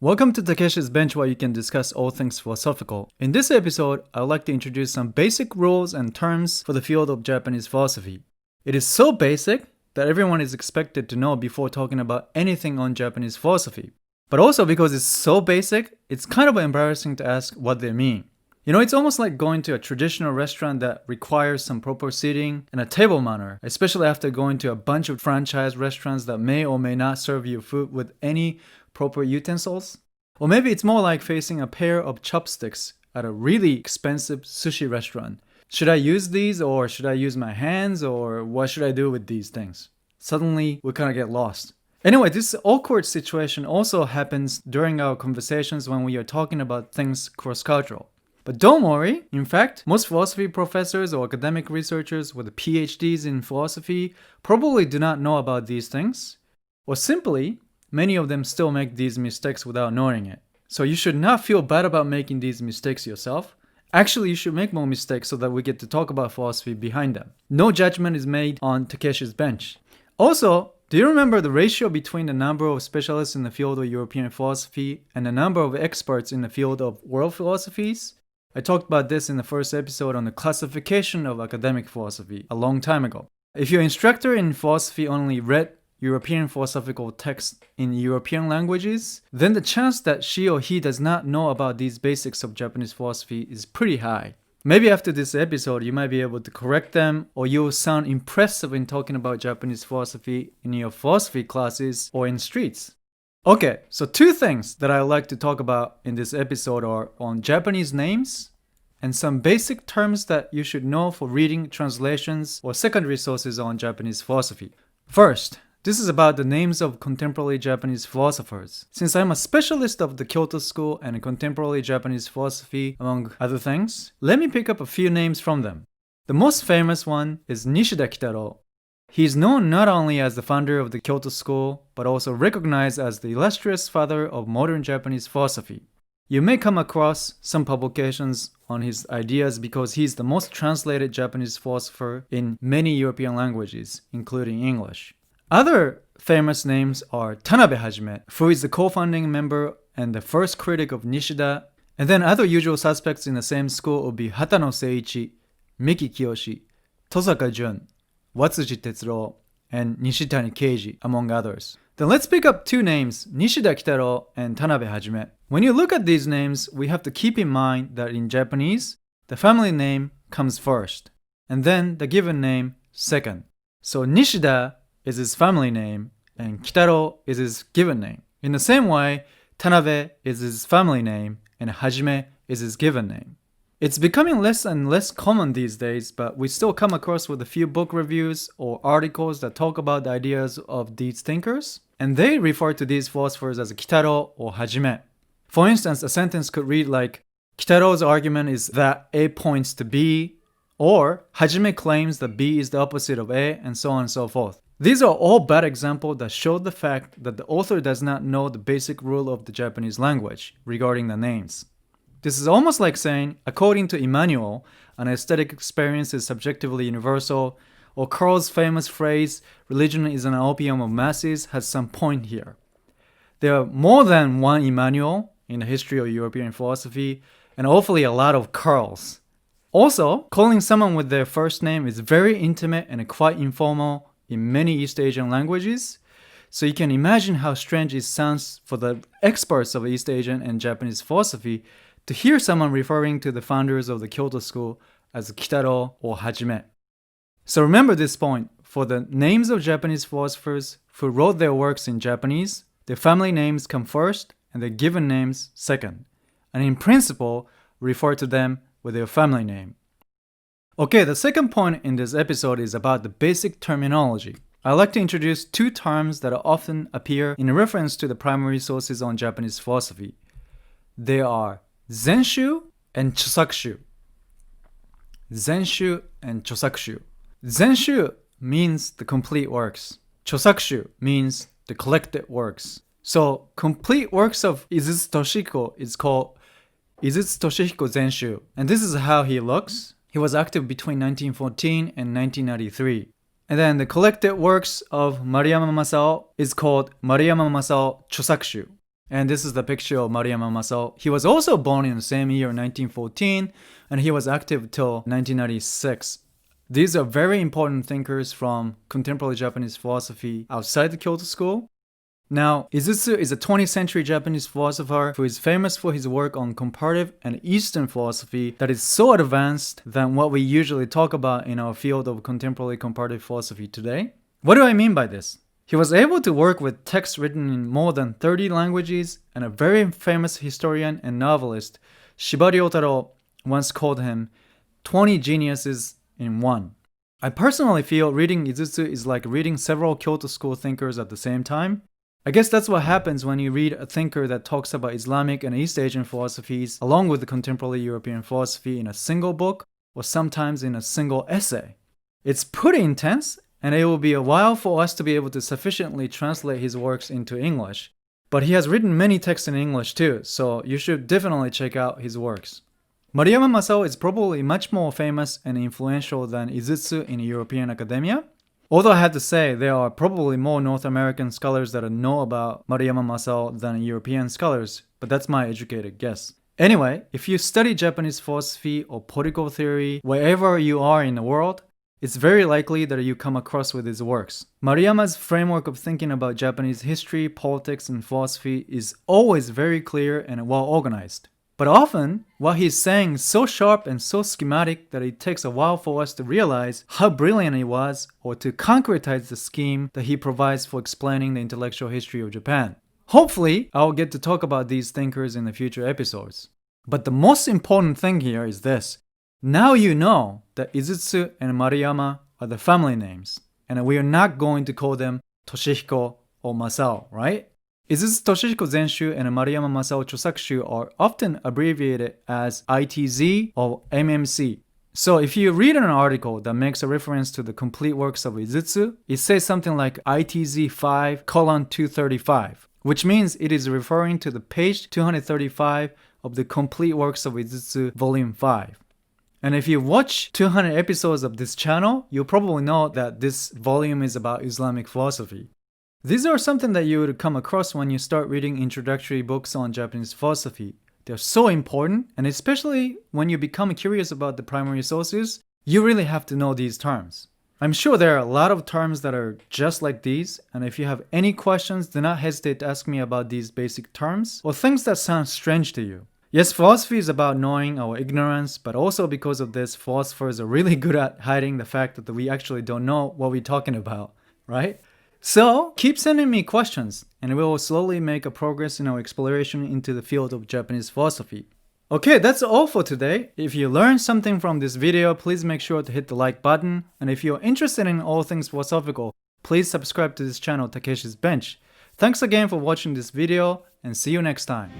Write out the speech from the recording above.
Welcome to Takeshi's Bench, where you can discuss all things philosophical. In this episode, I would like to introduce some basic rules and terms for the field of Japanese philosophy. It is so basic that everyone is expected to know before talking about anything on Japanese philosophy. But also because it's so basic, it's kind of embarrassing to ask what they mean. You know, it's almost like going to a traditional restaurant that requires some proper seating and a table manner, especially after going to a bunch of franchise restaurants that may or may not serve you food with any proper utensils. Or maybe it's more like facing a pair of chopsticks at a really expensive sushi restaurant. Should I use these, or should I use my hands, or what should I do with these things? Suddenly, we kind of get lost. Anyway, this awkward situation also happens during our conversations when we are talking about things cross-cultural. But don't worry, in fact, most philosophy professors or academic researchers with PhDs in philosophy probably do not know about these things, or simply, many of them still make these mistakes without knowing it. So you should not feel bad about making these mistakes yourself. Actually, you should make more mistakes so that we get to talk about philosophy behind them. No judgment is made on Takeshi's Bench. Also, do you remember the ratio between the number of specialists in the field of European philosophy and the number of experts in the field of world philosophies? I talked about this in the first episode on the classification of academic philosophy a long time ago. If your instructor in philosophy only read European philosophical texts in European languages, then the chance that she or he does not know about these basics of Japanese philosophy is pretty high. Maybe after this episode, you might be able to correct them, or you'll sound impressive in talking about Japanese philosophy in your philosophy classes or in streets. Okay, so two things that I would like to talk about in this episode are on Japanese names and some basic terms that you should know for reading translations or secondary sources on Japanese philosophy. First, this is about the names of contemporary Japanese philosophers. Since I'm a specialist of the Kyoto school and contemporary Japanese philosophy, among other things, let me pick up a few names from them. The most famous one is Nishida Kitaro. He is known not only as the founder of the Kyoto school, but also recognized as the illustrious father of modern Japanese philosophy. You may come across some publications on his ideas because he's the most translated Japanese philosopher in many European languages, including English. Other famous names are Tanabe Hajime, who is the co-founding member and the first critic of Nishida, and then other usual suspects in the same school would be Hatano Seiichi, Miki Kiyoshi, Tosaka Jun, Watsuji Tetsuro, and Nishitani Keiji, among others. Then let's pick up two names, Nishida Kitaro and Tanabe Hajime. When you look at these names, we have to keep in mind that in Japanese, the family name comes first, and then the given name second. So Nishida is his family name, and Kitaro is his given name. In the same way, Tanabe is his family name, and Hajime is his given name. It's becoming less and less common these days, but we still come across with a few book reviews or articles that talk about the ideas of these thinkers, and they refer to these philosophers as Kitaro or Hajime. For instance, a sentence could read like, Kitaro's argument is that A points to B, or Hajime claims that B is the opposite of A, and so on and so forth. These are all bad examples that show the fact that the author does not know the basic rule of the Japanese language regarding the names. This is almost like saying, according to Immanuel, an aesthetic experience is subjectively universal, or Carl's famous phrase, religion is an opium of masses, has some point here. There are more than one Immanuel in the history of European philosophy, and hopefully a lot of Carls. Also, calling someone with their first name is very intimate and quite informal in many East Asian languages, so you can imagine how strange it sounds for the experts of East Asian and Japanese philosophy to hear someone referring to the founders of the Kyoto school as Kitaro or Hajime. So remember this point, for the names of Japanese philosophers who wrote their works in Japanese, their family names come first and their given names second, and in principle refer to them with their family name. Okay, the second point in this episode is about the basic terminology. I'd like to introduce two terms that often appear in reference to the primary sources on Japanese philosophy. They are Zenshū and Chosakushū. Zenshū and Chosakushū. Zenshū means the complete works. Chosakushū means the collected works. So, complete works of Izutsu Toshihiko is called Izutsu Toshihiko Zenshū. And this is how he looks. He was active between 1914 and 1993. And then the collected works of Maruyama Masao is called Maruyama Masao Chosakushū. And this is the picture of Maruyama Masao. He was also born in the same year, 1914, and he was active till 1996. These are very important thinkers from contemporary Japanese philosophy outside the Kyoto school. Now, Izutsu is a 20th century Japanese philosopher who is famous for his work on comparative and Eastern philosophy that is so advanced than what we usually talk about in our field of contemporary comparative philosophy today. What do I mean by this? He was able to work with texts written in more than 30 languages, and a very famous historian and novelist, Shibari Otaro, once called him 20 geniuses in one. I personally feel reading Izutsu is like reading several Kyoto school thinkers at the same time. I guess that's what happens when you read a thinker that talks about Islamic and East Asian philosophies along with the contemporary European philosophy in a single book or sometimes in a single essay. It's pretty intense, and it will be a while for us to be able to sufficiently translate his works into English. But he has written many texts in English too, so you should definitely check out his works. Maruyama Masao is probably much more famous and influential than Izutsu in European academia. Although I have to say, there are probably more North American scholars that know about Maruyama Masao than European scholars, but that's my educated guess. Anyway, if you study Japanese philosophy or political theory wherever you are in the world, it's very likely that you come across with his works. Maruyama's framework of thinking about Japanese history, politics, and philosophy is always very clear and well organized. But often, what he's saying is so sharp and so schematic that it takes a while for us to realize how brilliant he was or to concretize the scheme that he provides for explaining the intellectual history of Japan. Hopefully, I'll get to talk about these thinkers in the future episodes. But the most important thing here is this. Now you know that Izutsu and Maruyama are the family names, and we are not going to call them Toshihiko or Masao, right? Izutsu Toshihiko Zenshū and Maruyama Masao Chosakushū are often abbreviated as ITZ or MMC. So if you read an article that makes a reference to the complete works of Izutsu, it says something like ITZ 5:235, which means it is referring to the page 235 of the complete works of Izutsu volume 5. And if you watch 200 episodes of this channel, you'll probably know that this volume is about Islamic philosophy. These are something that you would come across when you start reading introductory books on Japanese philosophy. They're so important, and especially when you become curious about the primary sources, you really have to know these terms. I'm sure there are a lot of terms that are just like these, and if you have any questions, do not hesitate to ask me about these basic terms or things that sound strange to you. Yes, philosophy is about knowing our ignorance, but also because of this, philosophers are really good at hiding the fact that we actually don't know what we're talking about, right? So, keep sending me questions, and we will slowly make a progress in our exploration into the field of Japanese philosophy. Okay, that's all for today. If you learned something from this video, please make sure to hit the like button. And if you're interested in all things philosophical, please subscribe to this channel, Takeshi's Bench. Thanks again for watching this video, and see you next time.